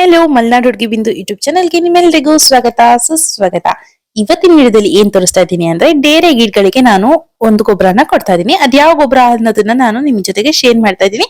Hello Malnad ಹುಡುಗಿ ಬಿಂದು YouTube ಚಾನಲ್ಗೆ ನಿಮ್ಮೆಲ್ಲರಿಗೂ ಸ್ವಾಗತ ಸುಸ್ವಾಗತ. ಇವತ್ತಿನ ವಿಡಿಯೋದಲ್ಲಿ ಏನ್ ತೋರಿಸ್ತಾ ಇದ್ದೀನಿ ಅಂದ್ರೆ ಡೇರೆ ಗಿಡಗಳಿಗೆ ನಾನು ಒಂದು ಗೊಬ್ಬರನ ಕೊಡ್ತಾ ಇದ್ದೀನಿ. ಅದ್ಯಾವ ಗೊಬ್ಬರ ಅನ್ನೋದನ್ನ ನಾನು ನಿಮ್ ಜೊತೆಗೆ ಶೇರ್ ಮಾಡ್ತಾ ಇದ್ದೀನಿ.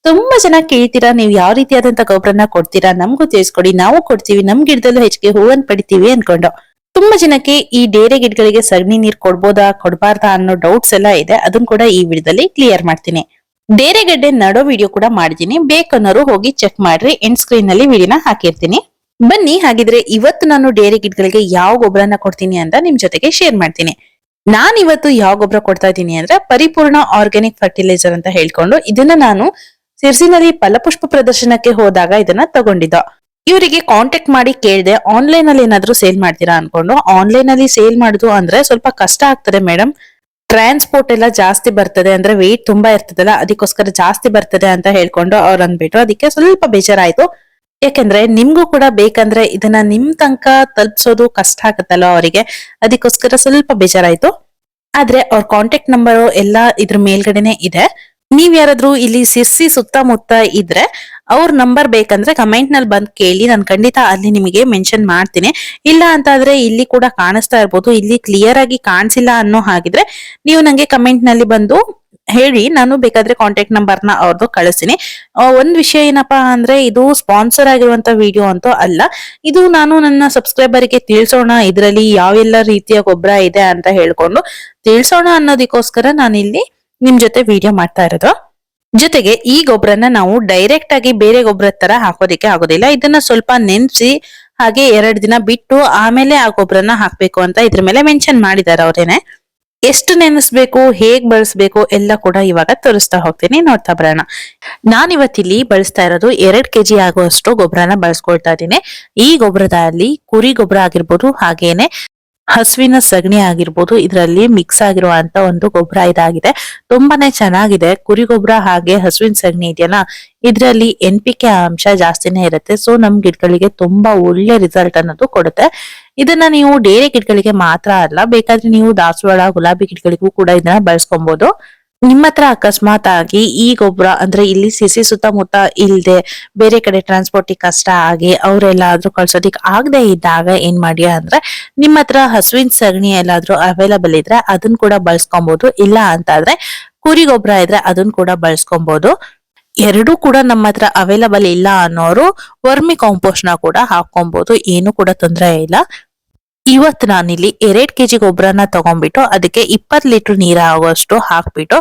ತುಂಬಾ ಜನ ಕೇಳ್ತೀರಾ, ನೀವು ಯಾವ ರೀತಿಯಾದಂತ ಗೊಬ್ಬರನ ಕೊಡ್ತೀರಾ, ನಮಗೂ ತಿಳಿಸ್ಕೊಡಿ, ನಾವು ಕೊಡ್ತೀವಿ, ನಮ್ ಗಿಡದಲ್ಲೂ ಹೆಚ್ಚಿಗೆ ಹೂವನ್ ಪಡಿತೀವಿ ಅನ್ಕೊಂಡು. ತುಂಬಾ ಜನಕ್ಕೆ ಈ ಡೇರೆ ಗಿಡಗಳಿಗೆ ಸಗಣಿ ನೀರ್ ಕೊಡ್ಬೋದಾ ಕೊಡ್ಬಾರ್ದಾ ಅನ್ನೋ ಡೌಟ್ಸ್ ಎಲ್ಲ ಇದೆ. ಅದನ್ನ ಕೂಡ ಈ ವಿಡಿಯೋದಲ್ಲಿ ಕ್ಲಿಯರ್ ಮಾಡ್ತೀನಿ. ಡೇರೆಗಡ್ಡೆ ನಡೋ ವಿಡಿಯೋ ಕೂಡ ಮಾಡಿದೀನಿ, ಬೇಕನ್ನೋರು ಹೋಗಿ ಚೆಕ್ ಮಾಡ್ರಿ. ಎಂಡ್ ಸ್ಕ್ರೀನ್ ನಲ್ಲಿ ವಿಡಿಯೋನ ಹಾಕಿರ್ತೀನಿ. ಬನ್ನಿ ಹಾಗಿದ್ರೆ ಇವತ್ತು ನಾನು ಡೇರೆ ಗಿಡಗಳಿಗೆ ಯಾವ ಗೊಬ್ಬರನ ಕೊಡ್ತೀನಿ ಅಂತ ನಿಮ್ ಜೊತೆಗೆ ಶೇರ್ ಮಾಡ್ತೀನಿ. ನಾನ್ ಇವತ್ತು ಯಾವ ಗೊಬ್ಬರ ಕೊಡ್ತಾ ಇದ್ದೀನಿ ಅಂದ್ರೆ ಪರಿಪೂರ್ಣ ಆರ್ಗ್ಯಾನಿಕ್ ಫರ್ಟಿಲೈಸರ್ ಅಂತ ಹೇಳ್ಕೊಂಡು, ಇದನ್ನ ನಾನು ಸಿರ್ಸಿನಲ್ಲಿ ಫಲಪುಷ್ಪ ಪ್ರದರ್ಶನಕ್ಕೆ ಹೋದಾಗ ಇದನ್ನ ತಗೊಂಡಿದ್ದ. ಇವರಿಗೆ ಕಾಂಟ್ಯಾಕ್ಟ್ ಮಾಡಿ ಕೇಳಿದೆ, ಆನ್ಲೈನ್ ಅಲ್ಲಿ ಏನಾದ್ರು ಸೇಲ್ ಮಾಡ್ತೀರಾ ಅನ್ಕೊಂಡು. ಆನ್ಲೈನ್ ಅಲ್ಲಿ ಸೇಲ್ ಮಾಡುದು ಅಂದ್ರೆ ಸ್ವಲ್ಪ ಕಷ್ಟ ಆಗ್ತದೆ ಮೇಡಮ್, ಟ್ರಾನ್ಸ್ಪೋರ್ಟ್ ಎಲ್ಲ ಜಾಸ್ತಿ ಬರ್ತದೆ, ಅಂದ್ರೆ ವೆಯ್ಟ್ ತುಂಬಾ ಇರ್ತದಲ್ಲ, ಅದಕ್ಕೋಸ್ಕರ ಜಾಸ್ತಿ ಬರ್ತದೆ ಅಂತ ಹೇಳ್ಕೊಂಡು ಅವ್ರು ಅಂದ್ಬಿಟ್ರು. ಅದಕ್ಕೆ ಸ್ವಲ್ಪ ಬೇಜಾರಾಯ್ತು. ಯಾಕಂದ್ರೆ ನಿಮ್ಗೂ ಕೂಡ ಬೇಕಂದ್ರೆ ಇದನ್ನ ನಿಮ್ ತನಕ ತಲುಪಿಸೋದು ಕಷ್ಟ ಆಗತ್ತಲ್ಲ ಅವರಿಗೆ, ಅದಕ್ಕೋಸ್ಕರ ಸ್ವಲ್ಪ ಬೇಜಾರಾಯ್ತು. ಆದ್ರೆ ಅವ್ರ ಕಾಂಟ್ಯಾಕ್ಟ್ ನಂಬರ್ ಎಲ್ಲ ಇದ್ರ ಮೇಲ್ಗಡೆನೆ ಇದೆ. ನೀವ್ ಯಾರಾದ್ರೂ ಇಲ್ಲಿ ಸಿರ್ಸಿ ಸುತ್ತಮುತ್ತ ಇದ್ರೆ ಅವ್ರ ನಂಬರ್ ಬೇಕಂದ್ರೆ ಕಮೆಂಟ್ ನಲ್ಲಿ ಬಂದ್ ಕೇಳಿ, ನಾನು ಖಂಡಿತ ಅಲ್ಲಿ ನಿಮಗೆ ಮೆನ್ಷನ್ ಮಾಡ್ತೀನಿ. ಇಲ್ಲ ಅಂತ ಆದ್ರೆ ಇಲ್ಲಿ ಕೂಡ ಕಾಣಿಸ್ತಾ ಇರ್ಬೋದು. ಇಲ್ಲಿ ಕ್ಲಿಯರ್ ಆಗಿ ಕಾಣಿಸಿಲ್ಲ ಅನ್ನೋ ಹಾಗಿದ್ರೆ ನೀವು ನಂಗೆ ಕಮೆಂಟ್ ನಲ್ಲಿ ಬಂದು ಹೇಳಿ, ನಾನು ಬೇಕಾದ್ರೆ ಕಾಂಟ್ಯಾಕ್ಟ್ ನಂಬರ್ನ ಅವ್ರದ್ದು ಕಳಿಸ್ತೀನಿ. ಒಂದ್ ವಿಷಯ ಏನಪ್ಪಾ ಅಂದ್ರೆ, ಇದು ಸ್ಪಾನ್ಸರ್ ಆಗಿರುವಂತ ವಿಡಿಯೋ ಅಂತೂ ಅಲ್ಲ. ಇದು ನಾನು ನನ್ನ ಸಬ್ಸ್ಕ್ರೈಬರ್ ಗೆ ತಿಳ್ಸೋಣ ಇದ್ರಲ್ಲಿ ಯಾವೆಲ್ಲ ರೀತಿಯ ಗೊಬ್ಬರ ಇದೆ ಅಂತ ಹೇಳ್ಕೊಂಡು ತಿಳ್ಸೋಣ ಅನ್ನೋದಕ್ಕೋಸ್ಕರ ನಾನು ಇಲ್ಲಿ ನಿಮ್ ಜೊತೆ ವಿಡಿಯೋ ಮಾಡ್ತಾ ಇರೋದು. ಜೊತೆಗೆ ಈ ಗೊಬ್ಬರನ ನಾವು ಡೈರೆಕ್ಟ್ ಆಗಿ ಬೇರೆ ಗೊಬ್ಬರದ ತರ ಹಾಕೋದಿಕ್ಕೆ ಆಗೋದಿಲ್ಲ. ಇದನ್ನ ಸ್ವಲ್ಪ ನೆನ್ಸಿ ಹಾಗೆ 2 ದಿನ ಬಿಟ್ಟು ಆಮೇಲೆ ಆ ಗೊಬ್ಬರನ ಹಾಕ್ಬೇಕು ಅಂತ ಇದ್ರ ಮೇಲೆ ಮೆನ್ಷನ್ ಮಾಡಿದ್ದಾರೆ ಅವ್ರೇನೆ. ಎಷ್ಟು ನೆನೆಸ್ಬೇಕು, ಹೇಗ್ ಬಳಸ್ಬೇಕು ಎಲ್ಲ ಕೂಡ ಇವಾಗ ತೋರಿಸ್ತಾ ಹೋಗ್ತೀನಿ, ನೋಡ್ತಾ ಬರೋಣ. ನಾನಿವತ್ತಿಲ್ಲಿ ಬಳಸ್ತಾ ಇರೋದು 2 kg ಆಗುವಷ್ಟು ಗೊಬ್ಬರನ ಬಳಸ್ಕೊಳ್ತಾ ಇದ್ದೀನಿ. ಈ ಗೊಬ್ಬರದಲ್ಲಿ ಕುರಿ ಗೊಬ್ಬರ ಆಗಿರ್ಬೋದು, ಹಾಗೇನೆ ಹಸುವಿನ ಸಗಣಿ ಆಗಿರ್ಬೋದು, ಇದರಲ್ಲಿ ಮಿಕ್ಸ್ ಆಗಿರುವಂತ ಒಂದು ಗೊಬ್ಬರ ಇದಾಗಿದೆ. ತುಂಬಾನೇ ಚೆನ್ನಾಗಿದೆ. ಕುರಿ ಗೊಬ್ಬರ ಹಾಗೆ ಹಸುವಿನ ಸಗಣಿ ಇದೆಯಲ್ಲ, ಇದರಲ್ಲಿ NPK ಅಂಶ ಜಾಸ್ತಿನೇ ಇರುತ್ತೆ. ಸೊ ನಮ್ ಗಿಡಗಳಿಗೆ ತುಂಬಾ ಒಳ್ಳೆ ರಿಸಲ್ಟ್ ಅನ್ನೋದು ಕೊಡುತ್ತೆ. ಇದನ್ನ ನೀವು ಡೇರೆ ಗಿಡಗಳಿಗೆ ಮಾತ್ರ ಅಲ್ಲ, ಬೇಕಾದ್ರೆ ನೀವು ದಾಸವಾಳ, ಗುಲಾಬಿ ಗಿಡಗಳಿಗೂ ಕೂಡ ಇದನ್ನ ಬಳಸ್ಕೊಬಹುದು. ನಿಮ್ಮ ಹತ್ರ ಅಕಸ್ಮಾತ್ ಆಗಿ ಈ ಗೊಬ್ಬರ ಅಂದ್ರೆ ಇಲ್ಲಿ ಸಿಸಿ ಸುತ್ತಮುತ್ತ ಇಲ್ದೆ ಬೇರೆ ಕಡೆ ಟ್ರಾನ್ಸ್ಪೋರ್ಟಿಂಗ್ ಕಷ್ಟ ಆಗಿ ಅವ್ರೆಲ್ಲಾದ್ರೂ ಕಳ್ಸೋದಿಕ್ ಆಗದೆ ಇದ್ದಾಗ ಏನ್ ಮಾಡಿ ಅಂದ್ರೆ, ನಿಮ್ಮ ಹತ್ರ ಹಸುವಿನ ಸಗಣಿ ಎಲ್ಲಾದ್ರೂ ಅವೈಲಬಲ್ ಇದ್ರೆ ಅದನ್ನ ಕೂಡ ಬಳಸ್ಕೊಬಹುದು. ಇಲ್ಲ ಅಂತ ಆದ್ರೆ ಕುರಿ ಗೊಬ್ಬರ ಇದ್ರೆ ಅದನ್ನ ಕೂಡ ಬಳಸ್ಕೊಬಹುದು. ಎರಡೂ ಕೂಡ ನಮ್ಮ ಹತ್ರ ಅವೈಲಬಲ್ ಇಲ್ಲ ಅನ್ನೋರು ವರ್ಮಿ ಕಾಂಪೋಸ್ಟ್ ನ ಕೂಡ ಹಾಕೊಬಹುದು, ಏನು ಕೂಡ ತೊಂದರೆ ಇಲ್ಲ. ಇವತ್ತು ನಾನಿಲ್ಲಿ 2 kg ಗೊಬ್ಬರನ ತಗೊಂಡ್ಬಿಟ್ಟು ಅದಕ್ಕೆ 20 ಲೀಟರ್ ನೀರ ಆಗುವಷ್ಟು ಹಾಕ್ಬಿಟ್ಟು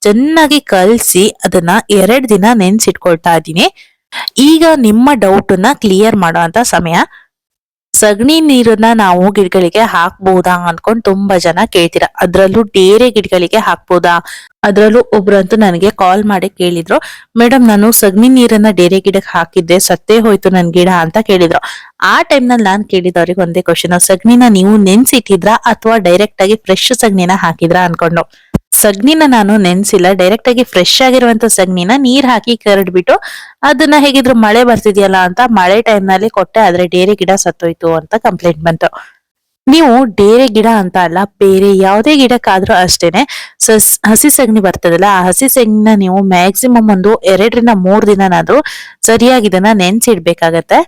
ಚೆನ್ನಾಗಿ ಕಲ್ಸಿ ಅದನ್ನ 2 ದಿನ ನೆನ್ಸಿಟ್ಕೊಳ್ತಾ ಇದ್ದೀನಿ. ಈಗ ನಿಮ್ಮ ಡೌಟ್ ನ ಕ್ಲಿಯರ್ ಮಾಡೋ ಅಂತ ಸಮಯ. ಸಗಣಿ ನೀರನ್ನ ನಾವು ಗಿಡಗಳಿಗೆ ಹಾಕ್ಬಹುದಾ ಅನ್ಕೊಂಡ್ ತುಂಬಾ ಜನ ಕೇಳ್ತೀರಾ. ಅದ್ರಲ್ಲೂ ಡೇರೆ ಗಿಡಗಳಿಗೆ ಹಾಕ್ಬೋದಾ? ಅದ್ರಲ್ಲೂ ಒಬ್ರಂತೂ ನನಗೆ ಕಾಲ್ ಮಾಡಿ ಕೇಳಿದ್ರು, ಮೇಡಮ್ ನಾನು ಸಗಣಿ ನೀರನ್ನ ಡೇರೆ ಗಿಡಕ್ಕೆ ಹಾಕಿದ್ದೆ, ಸತ್ತೇ ಹೋಯ್ತು ನನ್ ಗಿಡ ಅಂತ ಕೇಳಿದ್ರು. ಆ ಟೈಮ್ ನಲ್ಲಿ ನಾನ್ ಕೇಳಿದವ್ರಿಗೆ ಒಂದೇ ಕ್ವಶನ್, ಸಗಣಿನ ನೀವು ನೆನ್ಸಿಟ್ಟಿದ್ರಾ ಅಥವಾ ಡೈರೆಕ್ಟ್ ಆಗಿ ಫ್ರೆಶ್ ಸಗಣಿನ ಹಾಕಿದ್ರಾ ಅನ್ಕೊಂಡು. ಸಗಣಿನ ನಾನು ನೆನ್ಸಿಲ್ಲ, ಡೈರೆಕ್ಟ್ ಆಗಿ ಫ್ರೆಶ್ ಆಗಿರುವಂತ ಸಗಣಿನ ನೀರ್ ಹಾಕಿ ಕರಡ್ಬಿಟ್ಟು ಅದನ್ನ ಹೇಗಿದ್ರು ಮಳೆ ಬರ್ತಿದ್ಯಲ್ಲ ಅಂತ ಮಳೆ ಟೈಮ್ ನಲ್ಲಿ ಕೊಟ್ಟೆ, ಆದ್ರೆ ಡೇರೆ ಗಿಡ ಸತ್ತೋಯ್ತು ಅಂತ ಕಂಪ್ಲೇಂಟ್ ಬಂತು. ನೀವು ಡೇರೆ ಗಿಡ ಅಂತ ಅಲ್ಲ, ಬೇರೆ ಯಾವುದೇ ಗಿಡಕ್ಕಾದ್ರೂ ಅಷ್ಟೇನೆ ಹಸಿ ಸಗಣಿ ಬರ್ತದಲ್ಲ, ಆ ಹಸಿ ಸಗಣಿನ ನೀವು ಮ್ಯಾಕ್ಸಿಮಮ್ ಒಂದು 2 ರಿಂದ 3 ದಿನನಾದ್ರೂ ಸರಿಯಾಗಿ ಇದನ್ನ ನೆನ್ಸಿಡ್ಬೇಕಾಗತ್ತೆ.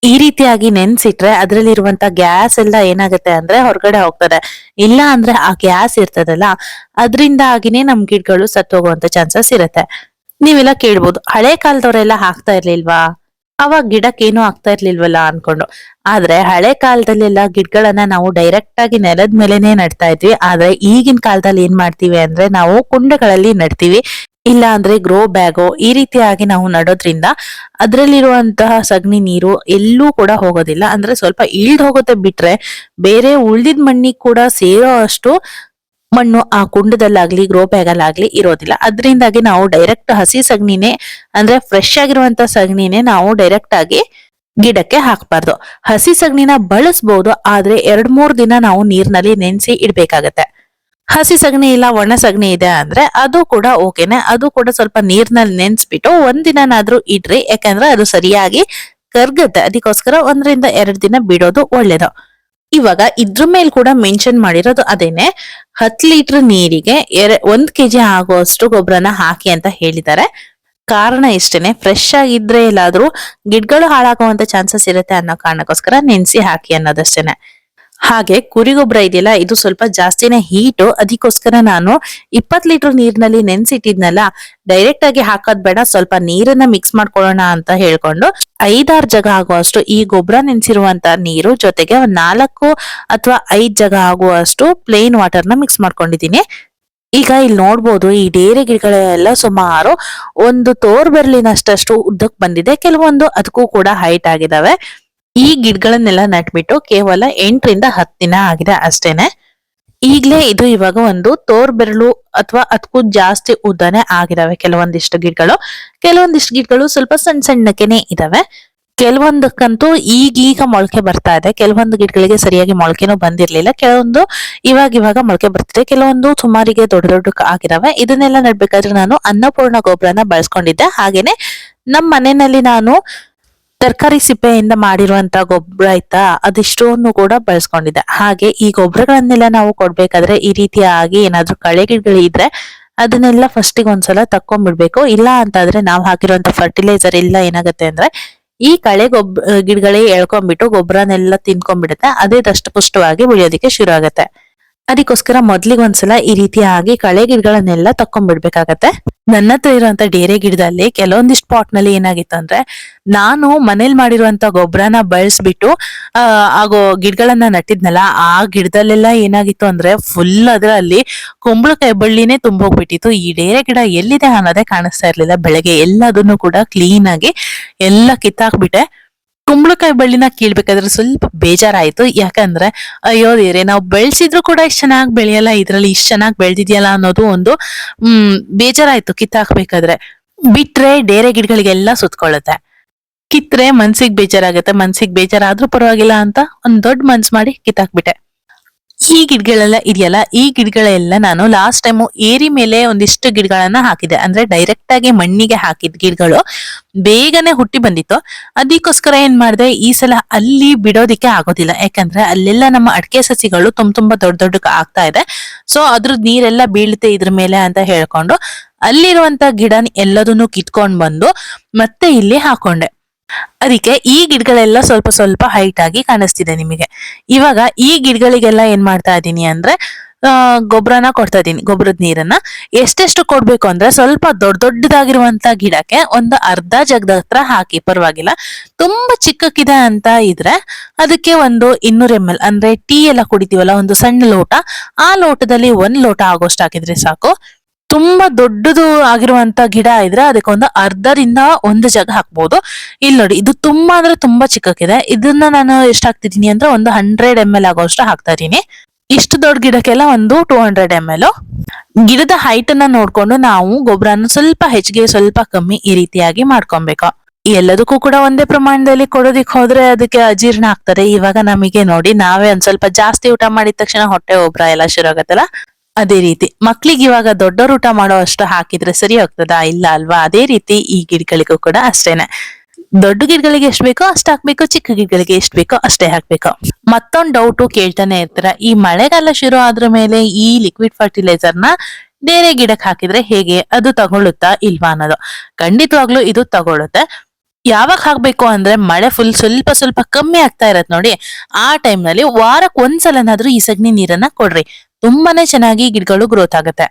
ಈ ರೀತಿಯಾಗಿ ನೆನ್ಸಿಟ್ರೆ ಅದ್ರಲ್ಲಿರುವಂತ ಗ್ಯಾಸ್ ಎಲ್ಲ ಏನಾಗುತ್ತೆ ಅಂದ್ರೆ ಹೊರಗಡೆ ಹೋಗ್ತದೆ. ಇಲ್ಲ ಅಂದ್ರೆ ಆ ಗ್ಯಾಸ್ ಇರ್ತದಲ್ಲ, ಅದ್ರಿಂದಾಗಿನೇ ನಮ್ ಗಿಡಗಳು ಸತ್ತೋಗುವಂತ ಚಾನ್ಸಸ್ ಇರತ್ತೆ. ನೀವೆಲ್ಲ ಕೇಳ್ಬೋದು, ಹಳೆ ಕಾಲದವರೆಲ್ಲ ಹಾಕ್ತಾ ಇರ್ಲಿಲ್ವಾ, ಅವಾಗ ಗಿಡಕ್ಕೆ ಏನೂ ಆಗ್ತಾ ಇರ್ಲಿಲ್ವಲ್ಲ ಅನ್ಕೊಂಡು. ಆದ್ರೆ ಹಳೆ ಕಾಲದಲ್ಲೆಲ್ಲ ಗಿಡಗಳನ್ನ ನಾವು ಡೈರೆಕ್ಟ್ ಆಗಿ ನೆಲದ ಮೇಲೆನೆ ನಡ್ತಾ ಇದ್ವಿ. ಆದ್ರೆ ಈಗಿನ ಕಾಲದಲ್ಲಿ ಏನ್ ಮಾಡ್ತೀವಿ ಅಂದ್ರೆ ನಾವು ಕುಂಡಗಳಲ್ಲಿ ನಡ್ತೀವಿ, ಇಲ್ಲ ಅಂದ್ರೆ ಗ್ರೋ ಬ್ಯಾಗೋ ಈ ರೀತಿಯಾಗಿ ನಾವು ನಡೋದ್ರಿಂದ ಅದ್ರಲ್ಲಿರುವಂತಹ ಸಗಣಿ ನೀರು ಎಲ್ಲೂ ಕೂಡ ಹೋಗೋದಿಲ್ಲ. ಅಂದ್ರೆ ಸ್ವಲ್ಪ ಇಳ್ದ್ ಹೋಗುತ್ತೆ ಬಿಟ್ರೆ ಬೇರೆ ಉಳ್ದಿದ್ ಮಣ್ಣಿಗೆ ಕೂಡ ಸೇರೋ ಅಷ್ಟು ಮಣ್ಣು ಆ ಕುಂಡದಲ್ಲಾಗ್ಲಿ ಗ್ರೋ ಬ್ಯಾಗ್ ಅಲ್ಲಾಗ್ಲಿ ಇರೋದಿಲ್ಲ. ಅದರಿಂದಾಗಿ ನಾವು ಡೈರೆಕ್ಟ್ ಹಸಿ ಸಗಣಿನೇ ಅಂದ್ರೆ ಫ್ರೆಶ್ ಆಗಿರುವಂತ ಸಗಣಿನೇ ನಾವು ಡೈರೆಕ್ಟ್ ಆಗಿ ಗಿಡಕ್ಕೆ ಹಾಕ್ಬಾರ್ದು. ಹಸಿ ಸಗಣಿನ ಬಳಸ್ಬಹುದು, ಆದ್ರೆ 2-3 ದಿನ ನಾವು ನೀರ್ನಲ್ಲಿ ನೆನ್ಸಿ ಇಡ್ಬೇಕಾಗತ್ತೆ. ಹಸಿ ಸಗಣಿ ಇಲ್ಲ ಒಣ ಸಗಣಿ ಇದೆ ಅಂದ್ರೆ ಅದು ಕೂಡ ಓಕೆನೆ, ಅದು ಕೂಡ ಸ್ವಲ್ಪ ನೀರ್ನಲ್ಲಿ ನೆನ್ಸ್ಬಿಟ್ಟು 1 ದಿನನಾದ್ರೂ ಇಡ್ರಿ, ಯಾಕಂದ್ರೆ ಅದು ಸರಿಯಾಗಿ ಕರ್ಗತ್ತೆ. ಅದಕ್ಕೋಸ್ಕರ 1 ರಿಂದ 2 ದಿನ ಬಿಡೋದು ಒಳ್ಳೇದು. ಇವಾಗ ಇದ್ರ ಮೇಲ್ ಕೂಡ ಮೆನ್ಷನ್ ಮಾಡಿರೋದು ಅದೇನೆ, 10 ಲೀಟರ್ ನೀರಿಗೆ 1 kg ಆಗುವಷ್ಟು ಗೊಬ್ಬರನ ಹಾಕಿ ಅಂತ ಹೇಳಿದ್ದಾರೆ. ಕಾರಣ ಇಷ್ಟೇನೆ, ಫ್ರೆಶ್ ಆಗಿದ್ರೆ ಎಲ್ಲಾದ್ರೂ ಗಿಡಗಳು ಹಾಳಾಗುವಂತ ಚಾನ್ಸಸ್ ಇರುತ್ತೆ ಅನ್ನೋ ಕಾರಣಕ್ಕೋಸ್ಕರ ನೆನ್ಸಿ ಹಾಕಿ ಅನ್ನೋದಷ್ಟೇನೆ. ಹಾಗೆ ಕುರಿ ಗೊಬ್ಬರ ಇದೆಯಲ್ಲ, ಇದು ಸ್ವಲ್ಪ ಜಾಸ್ತಿನೇ ಹೀಟು, ಅದಕ್ಕೋಸ್ಕರ ನಾನು 20 ಲೀಟರ್ ನೀರಿನಲ್ಲಿ ನೆನ್ಸಿಟ್ಟಿದ್ನಲ್ಲ, ಡೈರೆಕ್ಟ್ ಆಗಿ ಹಾಕೋದ್ ಬೇಡ, ಸ್ವಲ್ಪ ನೀರನ್ನ ಮಿಕ್ಸ್ ಮಾಡ್ಕೊಳ್ಳೋಣ ಅಂತ ಹೇಳ್ಕೊಂಡು 5-6 ಜಗ ಆಗುವಷ್ಟು ಈ ಗೊಬ್ಬರ ನೆನ್ಸಿರುವಂತ ನೀರು ಜೊತೆಗೆ ಒಂದ್ 4 ಅಥವಾ 5 ಜಗ ಆಗುವಷ್ಟು ಪ್ಲೇನ್ ವಾಟರ್ನ ಮಿಕ್ಸ್ ಮಾಡ್ಕೊಂಡಿದೀನಿ. ಈಗ ಇಲ್ಲಿ ನೋಡ್ಬೋದು, ಈ ಡೇರೆ ಗಿಡಗಳೆಲ್ಲ ಸುಮಾರು ಒಂದು ತೋರ್ ಬೆರಳಿನಷ್ಟು ಉದ್ದಕ್ ಬಂದಿದೆ, ಕೆಲವೊಂದು ಅದಕ್ಕೂ ಕೂಡ ಹೈಟ್ ಆಗಿದಾವೆ. ಈ ಗಿಡಗಳನ್ನೆಲ್ಲ ನಟ್ಬಿಟ್ಟು ಕೇವಲ 8ರಿಂದ 10 ದಿನ ಆಗಿದೆ ಅಷ್ಟೇನೆ. ಈಗ್ಲೇ ಇದು ಇವಾಗ ಒಂದು ತೋರ್ ಬೆರಳು ಅಥವಾ ಅದಕ್ಕೂ ಜಾಸ್ತಿ ಉದ್ದನೆ ಆಗಿದಾವೆ ಕೆಲವೊಂದಿಷ್ಟು ಗಿಡಗಳು. ಕೆಲವೊಂದಿಷ್ಟು ಗಿಡಗಳು ಸ್ವಲ್ಪ ಸಣ್ಣ ಸಣ್ಣಕೆನೆ ಇದಾವೆ. ಕೆಲವೊಂದಕ್ಕಂತೂ ಈಗೀಗ ಮೊಳಕೆ ಬರ್ತಾ ಇದೆ, ಕೆಲವೊಂದು ಗಿಡಗಳಿಗೆ ಸರಿಯಾಗಿ ಮೊಳಕೆನೂ ಬಂದಿರ್ಲಿಲ್ಲ, ಕೆಲವೊಂದು ಇವಾಗ ಮೊಳಕೆ ಬರ್ತಿದೆ, ಕೆಲವೊಂದು ಸುಮಾರಿಗೆ ದೊಡ್ಡ ದೊಡ್ಡ ಆಗಿದಾವೆ. ಇದನ್ನೆಲ್ಲ ನಡ್ಬೇಕಾದ್ರೆ ನಾನು ಅನ್ನಪೂರ್ಣ ಗೊಬ್ಬರನ ಬಳಸ್ಕೊಂಡಿದ್ದೆ. ಹಾಗೇನೆ ನಮ್ಮ ಮನೆಯಲ್ಲಿ ನಾನು ತರಕಾರಿ ಸಿಪ್ಪೆಯಿಂದ ಮಾಡಿರುವಂತ ಗೊಬ್ಬರ ಆಯ್ತಾ, ಅದಿಷ್ಟನ್ನು ಕೂಡ ಬಳಸ್ಕೊಂಡಿದ್ದೆ. ಹಾಗೆ ಈ ಗೊಬ್ಬರಗಳನ್ನೆಲ್ಲ ನಾವು ಕೊಡ್ಬೇಕಾದ್ರೆ ಈ ರೀತಿಯಾಗಿ ಏನಾದ್ರೂ ಕಳೆ ಗಿಡಗಳು ಇದ್ರೆ ಅದನ್ನೆಲ್ಲ ಫಸ್ಟಿಗೆ ಒಂದ್ಸಲ ತಕ್ಕೊಂಡ್ಬಿಡ್ಬೇಕು. ಇಲ್ಲ ಅಂತಾದ್ರೆ ನಾವು ಹಾಕಿರುವಂತ ಫರ್ಟಿಲೈಸರ್ ಎಲ್ಲ ಏನಾಗುತ್ತೆ ಅಂದ್ರೆ ಈ ಕಳೆ ಗಿಡಗಳೇ ಎಳ್ಕೊಂಡ್ಬಿಟ್ಟು ಗೊಬ್ಬರನೆಲ್ಲ ತಿನ್ಕೊಂಡ್ಬಿಡುತ್ತೆ, ಅದೇ ದಷ್ಟಪುಷ್ಟವಾಗಿ ಬೆಳೆಯೋದಿಕ್ಕೆ ಶುರು ಆಗತ್ತೆ. ಅದಕ್ಕೋಸ್ಕರ ಮೊದ್ಲಿಗೆ ಒಂದ್ಸಲ ಈ ರೀತಿಯಾಗಿ ಕಳೆ ಗಿಡಗಳನ್ನೆಲ್ಲ ತಕ್ಕೊಂಡ್ಬಿಡ್ಬೇಕಾಗತ್ತೆ. ನನ್ನ ಹತ್ರ ಇರುವಂತ ಡೇರೆ ಗಿಡದಲ್ಲಿ ಕೆಲವೊಂದಿಷ್ಟು ಪಾಟ್ ನಲ್ಲಿ ಏನಾಗಿತ್ತು ಅಂದ್ರೆ, ನಾನು ಮನೇಲಿ ಮಾಡಿರುವಂತ ಗೊಬ್ಬರನ ಬಳಸ್ಬಿಟ್ಟು ಆಗೋ ಗಿಡಗಳನ್ನ ನಟ್ಟಿದ್ನಲ್ಲ, ಆ ಗಿಡದಲ್ಲೆಲ್ಲ ಏನಾಗಿತ್ತು ಅಂದ್ರೆ ಫುಲ್ ಅದರಲ್ಲಿ ಕುಂಬಳಕಾಯಿ ಬಳ್ಳಿನೇ ತುಂಬೋಗ್ಬಿಟ್ಟಿತ್ತು. ಈ ಡೇರೆ ಗಿಡ ಎಲ್ಲಿದೆ ಅನ್ನೋದೇ ಕಾಣಿಸ್ತಾ ಇರ್ಲಿಲ್ಲ. ಬೆಳಗ್ಗೆ ಎಲ್ಲದನ್ನು ಕೂಡ ಕ್ಲೀನ್ ಆಗಿ ಎಲ್ಲ ಕಿತ್ತಾಕ್ಬಿಟ್ಟೆ. ಕುಂಬಳಕಾಯಿ ಬಳ್ಳಿನ ಕೀಳ್ಬೇಕಾದ್ರೆ ಸ್ವಲ್ಪ ಬೇಜಾರಾಯ್ತು, ಯಾಕಂದ್ರೆ ಅಯ್ಯೋ ದೇವ್ರೆ, ನಾವು ಬೆಳೆಸಿದ್ರು ಕೂಡ ಇಷ್ಟು ಚೆನ್ನಾಗಿ ಬೆಳೆಯಲ್ಲ, ಇದ್ರಲ್ಲಿ ಇಷ್ಟು ಚೆನ್ನಾಗಿ ಬೆಳೆದಿದ್ಯಲ್ಲ ಅನ್ನೋದು ಒಂದು ಬೇಜಾರಾಯ್ತು ಕಿತ್ತಾಕ್ಬೇಕಾದ್ರೆ. ಬಿಟ್ರೆ ಡೇರೆ ಗಿಡಗಳಿಗೆಲ್ಲ ಸುತ್ಕೊಳ್ಳುತ್ತೆ, ಕಿತ್ರೆ ಮನ್ಸಿಗೆ ಬೇಜಾರಾಗತ್ತೆ. ಮನ್ಸಿಗೆ ಬೇಜಾರಾದ್ರೂ ಪರವಾಗಿಲ್ಲ ಅಂತ ಒಂದ್ ದೊಡ್ಡ ಮನ್ಸ್ ಮಾಡಿ ಕಿತ್ತಾಕ್ಬಿಟ್ಟೆ. ಈ ಗಿಡಗಳೆಲ್ಲ ಇದೆಯಲ್ಲ, ಈ ಗಿಡಗಳೆಲ್ಲ ನಾನು ಲಾಸ್ಟ್ ಟೈಮು ಏರಿ ಮೇಲೆ ಒಂದಿಷ್ಟು ಗಿಡಗಳನ್ನ ಹಾಕಿದೆ, ಅಂದ್ರೆ ಡೈರೆಕ್ಟ್ ಆಗಿ ಮಣ್ಣಿಗೆ ಹಾಕಿದ ಗಿಡಗಳು ಬೇಗನೆ ಹುಟ್ಟಿ ಬಂದಿತ್ತು. ಅದಕ್ಕೋಸ್ಕರ ಏನ್ ಮಾಡಿದೆ, ಈ ಸಲ ಅಲ್ಲಿ ಬಿಡೋದಿಕ್ಕೆ ಆಗೋದಿಲ್ಲ, ಯಾಕಂದ್ರೆ ಅಲ್ಲೆಲ್ಲ ನಮ್ಮ ಅಡಿಕೆ ಸಸಿಗಳು ತುಂಬಾ ದೊಡ್ಡ ಆಗ್ತಾ ಇದೆ. ಸೊ ಅದ್ರದ್ ನೀರೆಲ್ಲ ಬೀಳುತ್ತೆ ಇದ್ರ ಮೇಲೆ ಅಂತ ಹೇಳ್ಕೊಂಡು ಅಲ್ಲಿರುವಂತ ಗಿಡ ಎಲ್ಲದನ್ನು ಕಿತ್ಕೊಂಡ್ ಬಂದು ಮತ್ತೆ ಇಲ್ಲಿ ಹಾಕೊಂಡೆ. ಅದಕ್ಕೆ ಈ ಗಿಡಗಳೆಲ್ಲ ಸ್ವಲ್ಪ ಸ್ವಲ್ಪ ಹೈಟ್ ಆಗಿ ಕಾಣಿಸ್ತಿದೆ ನಿಮಗೆ. ಇವಾಗ ಈ ಗಿಡಗಳಿಗೆಲ್ಲ ಏನ್ ಮಾಡ್ತಾ ಇದ್ದೀನಿ ಅಂದ್ರೆ ಗೊಬ್ಬರನ ಕೊಡ್ತಾ ಇದ್ದೀನಿ, ಗೊಬ್ಬರದ ನೀರನ್ನ ಎಷ್ಟೆಷ್ಟು ಕೊಡ್ಬೇಕು ಅಂದ್ರೆ, ಸ್ವಲ್ಪ ದೊಡ್ಡದಾಗಿರುವಂತ ಗಿಡಕ್ಕೆ ಒಂದು ಅರ್ಧ ಜಗದ ಹತ್ರ ಹಾಕಿ, ಪರವಾಗಿಲ್ಲ. ತುಂಬಾ ಚಿಕ್ಕಕ್ಕಿದೆ ಅಂತ ಇದ್ರೆ ಅದಕ್ಕೆ ಒಂದು 200 ml, ಅಂದ್ರೆ ಟೀ ಎಲ್ಲ ಕುಡಿತೀವಲ್ಲ, ಒಂದು ಸಣ್ಣ ಲೋಟ, ಆ ಲೋಟದಲ್ಲಿ 1 ಲೋಟ ಆಗೋಷ್ಟು ಹಾಕಿದ್ರೆ ಸಾಕು. ತುಂಬಾ ದೊಡ್ಡದು ಆಗಿರುವಂತ ಗಿಡ ಇದ್ರೆ ಅದಕ್ಕೆ ಒಂದು ಅರ್ಧದಿಂದ 1 ಜಗ ಹಾಕ್ಬಹುದು. ಇಲ್ಲಿ ನೋಡಿ, ಇದು ತುಂಬಾ ಅಂದ್ರೆ ತುಂಬಾ ಚಿಕ್ಕಕ್ಕಿದೆ, ಇದನ್ನ ನಾನು ಎಷ್ಟು ಹಾಕ್ತಿದೀನಿ ಅಂದ್ರೆ ಒಂದು 100 ml ಆಗೋಷ್ಟು ಹಾಕ್ತಾ ಇದೀನಿ. ಇಷ್ಟು ದೊಡ್ಡ ಗಿಡಕ್ಕೆಲ್ಲ ಒಂದು 200 ml. ಗಿಡದ ಹೈಟ್ ಅನ್ನ ನೋಡ್ಕೊಂಡು ನಾವು ಗೊಬ್ಬರನ ಸ್ವಲ್ಪ ಹೆಚ್ಚಿಗೆ ಸ್ವಲ್ಪ ಕಮ್ಮಿ ಈ ರೀತಿಯಾಗಿ ಮಾಡ್ಕೊಬೇಕು. ಎಲ್ಲದಕ್ಕೂ ಕೂಡ ಒಂದೇ ಪ್ರಮಾಣದಲ್ಲಿ ಕೊಡೋದಿಕ್ ಹೋದ್ರೆ ಅದಕ್ಕೆ ಅಜೀರ್ಣ ಆಗ್ತಾರೆ. ಇವಾಗ ನಮಗೆ ನೋಡಿ, ನಾವೇ ಒಂದ್ ಸ್ವಲ್ಪ ಜಾಸ್ತಿ ಊಟ ಮಾಡಿದ ತಕ್ಷಣ ಹೊಟ್ಟೆ ಉಬ್ರ ಎಲ್ಲ ಶುರು ಆಗತ್ತಲ್ಲ, ಅದೇ ರೀತಿ ಮಕ್ಳಿಗೆ ಇವಾಗ ದೊಡ್ಡವರು ಊಟ ಮಾಡೋ ಅಷ್ಟು ಹಾಕಿದ್ರೆ ಸರಿ ಹೋಗ್ತದಾ? ಇಲ್ಲ ಅಲ್ವಾ? ಅದೇ ರೀತಿ ಈ ಗಿಡಗಳಿಗೂ ಕೂಡ ಅಷ್ಟೇನೆ. ದೊಡ್ಡ ಗಿಡಗಳಿಗೆ ಎಷ್ಟು ಬೇಕೋ ಅಷ್ಟು ಹಾಕ್ಬೇಕು, ಚಿಕ್ಕ ಗಿಡಗಳಿಗೆ ಎಷ್ಟು ಬೇಕೋ ಅಷ್ಟೇ ಹಾಕ್ಬೇಕು. ಮತ್ತೊಂದು ಡೌಟು ಕೇಳ್ತಾನೆ ಇರ್ತೀರ, ಈ ಮಳೆಗಾಲ ಶುರು ಆದ್ರ ಮೇಲೆ ಈ ಲಿಕ್ವಿಡ್ ಫರ್ಟಿಲೈಸರ್ನ ಬೇರೆ ಗಿಡಕ್ಕೆ ಹಾಕಿದ್ರೆ ಹೇಗೆ, ಅದು ತಗೊಳುತ್ತಾ ಇಲ್ವಾ ಅನ್ನೋದು. ಖಂಡಿತವಾಗ್ಲೂ ಇದು ತಗೊಳುತ್ತೆ. ಯಾವಾಗ ಹಾಕ್ಬೇಕು ಅಂದ್ರೆ, ಮಳೆ ಫುಲ್ ಸ್ವಲ್ಪ ಕಮ್ಮಿ ಆಗ್ತಾ ಇರತ್ ನೋಡಿ, ಆ ಟೈಮ್ ನಲ್ಲಿ ವಾರಕ್ಕೆ ಒಂದ್ಸಲನಾದ್ರೂ ಈ ಸಗಣಿ ನೀರನ್ನ ಕೊಡ್ರಿ, ತುಂಬಾನೇ ಚೆನ್ನಾಗಿ ಗಿಡಗಳು ಗ್ರೋತ್ ಆಗುತ್ತೆ.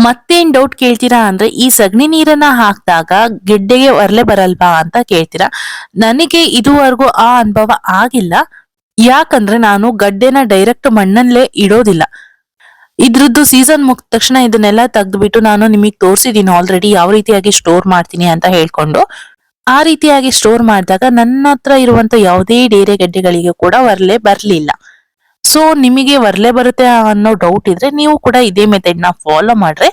ಮತ್ತೇನ್ ಡೌಟ್ ಕೇಳ್ತೀರಾ ಅಂದ್ರೆ, ಈ ಸಗಣಿ ನೀರನ್ನ ಹಾಕಿದಾಗ ಗೆಡ್ಡೆಗೆ ಒರ್ಲೆ ಬರಲ್ವಾ ಅಂತ ಕೇಳ್ತೀರಾ. ನನಗೆ ಇದುವರೆಗೂ ಆ ಅನುಭವ ಆಗಿಲ್ಲ, ಯಾಕಂದ್ರೆ ನಾನು ಗಡ್ಡೆನ ಡೈರೆಕ್ಟ್ ಮಣ್ಣಲ್ಲೇ ಇಡೋದಿಲ್ಲ. ಇದ್ರದ್ದು ಸೀಸನ್ ಮುಗಿದ ತಕ್ಷಣ ಇದನ್ನೆಲ್ಲ ತೆಗ್ದ್ಬಿಟ್ಟು ನಾನು ನಿಮಗೆ ತೋರಿಸಿದೀನಿ ಆಲ್ರೆಡಿ, ಯಾವ ರೀತಿಯಾಗಿ ಸ್ಟೋರ್ ಮಾಡ್ತೀನಿ ಅಂತ ಹೇಳ್ಕೊಂಡು. ಆ ರೀತಿಯಾಗಿ ಸ್ಟೋರ್ ಮಾಡಿದಾಗ ನನ್ನ ಹತ್ರ ಇರುವಂತ ಯಾವುದೇ ಡೇರೆ ಗೆಡ್ಡೆಗಳಿಗೆ ಕೂಡ ಒರ್ಲೆ ಬರ್ಲಿಲ್ಲ. ಸೊ ನಿಮಗೆ ಒರ್ಲೆ ಬರುತ್ತೆ ಅನ್ನೋ ಡೌಟ್ ಇದ್ರೆ ನೀವು ಕೂಡ ಇದೇ ಮೆಥಡ್ ನ ಫಾಲೋ ಮಾಡ್ರೆ,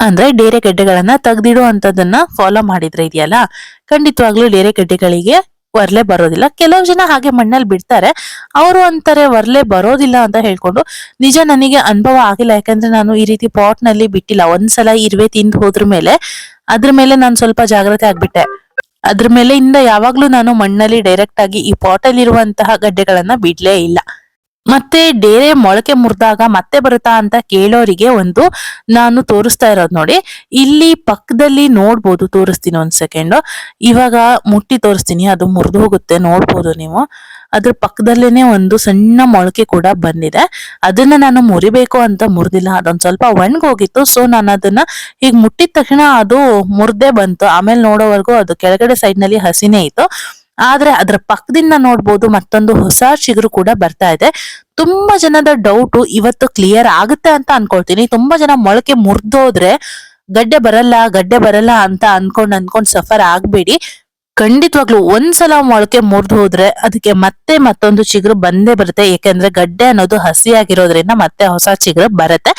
ಅಂದ್ರೆ ಡೇರೆ ಗೆಡ್ಡೆಗಳನ್ನ ತೆಗ್ದಿಡೋ ಅಂತದನ್ನ ಫಾಲೋ ಮಾಡಿದ್ರೆ ಇದೆಯಲ್ಲ, ಖಂಡಿತವಾಗ್ಲೂ ಡೇರೆ ಗೆಡ್ಡೆಗಳಿಗೆ ಒರ್ಲೆ ಬರೋದಿಲ್ಲ. ಕೆಲವು ಜನ ಹಾಗೆ ಮಣ್ಣಲ್ಲಿ ಬಿಡ್ತಾರೆ, ಅವರು ಅಂತಾರೆ ಒರ್ಲೆ ಬರೋದಿಲ್ಲ ಅಂತ ಹೇಳ್ಕೊಂಡು. ನಿಜ ನನಗೆ ಅನುಭವ ಆಗಿಲ್ಲ, ಯಾಕಂದ್ರೆ ನಾನು ಈ ರೀತಿ ಪಾಟ್ ನಲ್ಲಿ ಬಿಟ್ಟಿಲ್ಲ. ಒಂದ್ಸಲ ಇರುವೆ ತಿಂದು ಹೋದ್ರ ಮೇಲೆ ಅದ್ರ ಮೇಲೆ ನಾನು ಸ್ವಲ್ಪ ಜಾಗ್ರತೆ ಆಗ್ಬಿಟ್ಟೆ. ಅದ್ರ ಮೇಲೆ ಇಂದ ಯಾವಾಗ್ಲೂ ನಾನು ಮಣ್ಣಲ್ಲಿ ಡೈರೆಕ್ಟ್ ಆಗಿ ಈ ಪಾಟ್ ಅಲ್ಲಿ ಇರುವಂತಹ ಗಡ್ಡೆಗಳನ್ನ ಬಿಡ್ಲೇ ಇಲ್ಲ. ಮತ್ತೆ ಡೇರೆ ಮೊಳಕೆ ಮುರಿದಾಗ ಮತ್ತೆ ಬರುತ್ತಾ ಅಂತ ಕೇಳೋರಿಗೆ ಒಂದು ನಾನು ತೋರಿಸ್ತಾ ಇರೋದು ನೋಡಿ. ಇಲ್ಲಿ ಪಕ್ಕದಲ್ಲಿ ನೋಡ್ಬೋದು, ತೋರಿಸ್ತೀನಿ ಒಂದ್ ಸೆಕೆಂಡ್. ಇವಾಗ ಮುಟ್ಟಿ ತೋರಿಸ್ತೀನಿ, ಅದು ಮುರಿದು ಹೋಗುತ್ತೆ ನೋಡ್ಬೋದು ನೀವು. ಅದ್ರ ಪಕ್ಕದಲ್ಲೇನೆ ಒಂದು ಸಣ್ಣ ಮೊಳಕೆ ಕೂಡ ಬಂದಿದೆ. ಅದನ್ನ ನಾನು ಮುರಿಬೇಕು ಅಂತ ಮುರಿದಿಲ್ಲ, ಅದೊಂದ್ ಸ್ವಲ್ಪ ಒಣಗೋಗಿತ್ತು. ಸೊ ನಾನು ಅದನ್ನ ಈಗ ಮುಟ್ಟಿದ ತಕ್ಷಣ ಅದು ಮುರ್ದೇ ಬಂತು. ಆಮೇಲೆ ನೋಡೋವರೆಗೂ ಅದು ಕೆಳಗಡೆ ಸೈಡ್ ನಲ್ಲಿ ಹಸಿನೇ ಇತ್ತು. ಆದ್ರೆ ಅದ್ರ ಪಕ್ಕದಿಂದ ನೋಡ್ಬೋದು ಮತ್ತೊಂದು ಹೊಸ ಚಿಗುರು ಕೂಡ ಬರ್ತಾ ಇದೆ. ತುಂಬಾ ಜನದ ಡೌಟ್ ಇವತ್ತು ಕ್ಲಿಯರ್ ಆಗುತ್ತೆ ಅಂತ ಅನ್ಕೊಳ್ತೀನಿ. ತುಂಬಾ ಜನ ಮೊಳಕೆ ಮುರಿದೋದ್ರೆ ಗಡ್ಡೆ ಬರಲ್ಲ ಅಂತ ಅನ್ಕೊಂಡ್ ಸಫರ್ ಆಗ್ಬೇಡಿ. ಖಂಡಿತವಾಗ್ಲು ಒಂದ್ಸಲ ಮೊಳಕೆ ಮುರಿದು ಹೋದ್ರೆ ಅದಕ್ಕೆ ಮತ್ತೆ ಮತ್ತೊಂದು ಚಿಗುರು ಬಂದೇ ಬರುತ್ತೆ. ಯಾಕಂದ್ರೆ ಗಡ್ಡೆ ಅನ್ನೋದು ಹಸಿಯಾಗಿರೋದ್ರಿಂದ ಮತ್ತೆ ಹೊಸ ಚಿಗುರು ಬರುತ್ತೆ.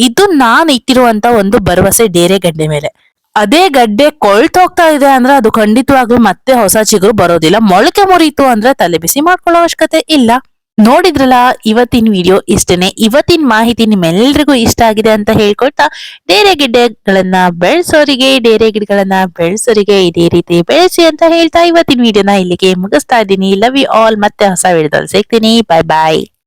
ಇದು ನಾನ್ ಇಟ್ಟಿರುವಂತ ಒಂದು ಭರವಸೆ ಡೇರೆ ಗಡ್ಡೆ ಮೇಲೆ. ಅದೇ ಗಡ್ಡೆ ಕೊಳ್ತೋಗ್ತಾ ಇದೆ ಅಂದ್ರೆ ಅದು ಖಂಡಿತವಾಗ್ಲೂ ಮತ್ತೆ ಹೊಸ ಚಿಗುರು ಬರೋದಿಲ್ಲ. ಮೊಳಕೆ ಮುರಿಯಿತು ಅಂದ್ರೆ ತಲೆ ಬಿಸಿ ಮಾಡ್ಕೊಳ್ಳೋ ಅವಶ್ಯಕತೆ ಇಲ್ಲ. ನೋಡಿದ್ರಲ್ಲ, ಇವತ್ತಿನ ವಿಡಿಯೋ ಇಷ್ಟೇನೆ. ಇವತ್ತಿನ ಮಾಹಿತಿ ನಿಮ್ಮೆಲ್ರಿಗೂ ಇಷ್ಟ ಆಗಿದೆ ಅಂತ ಹೇಳ್ಕೊಳ್ತಾ, ಡೇರೆ ಗಿಡಗಳನ್ನ ಬೆಳೆಸೋರಿಗೆ ಇದೇ ರೀತಿ ಬೆಳೆಸಿ ಅಂತ ಹೇಳ್ತಾ ಇವತ್ತಿನ ವಿಡಿಯೋನ ಇಲ್ಲಿಗೆ ಮುಗಿಸ್ತಾ ಇದ್ದೀನಿ. Love you all. ಮತ್ತೆ ಹೊಸ ವಿಡಿಯೋದಲ್ಲಿ ಸಿಗ್ತೀನಿ. ಬಾಯ್ ಬಾಯ್.